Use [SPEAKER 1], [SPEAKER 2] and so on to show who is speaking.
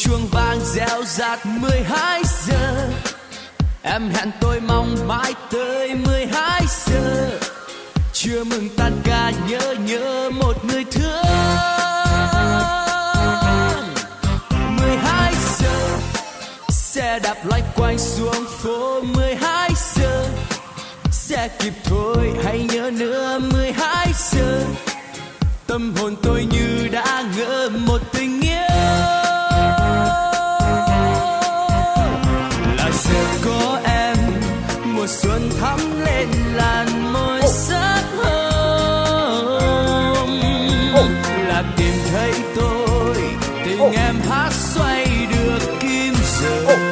[SPEAKER 1] chuông vang reo rạt 12 giờ. Em hẹn tôi mong mãi tới 12 giờ. Chưa mừng tan ca nhớ nhớ một người thương. 12 giờ xe đạp loanh quanh xuống phố. 12 giờ sẽ kịp thôi hay nhớ nữa. 12 giờ tâm hồn tôi như đã ngỡ một tình yêu. Là giờ có em mùa xuân thắm lên làn môi sắc hồng. Là tìm thấy tôi tình em hát xoay được kim giờ.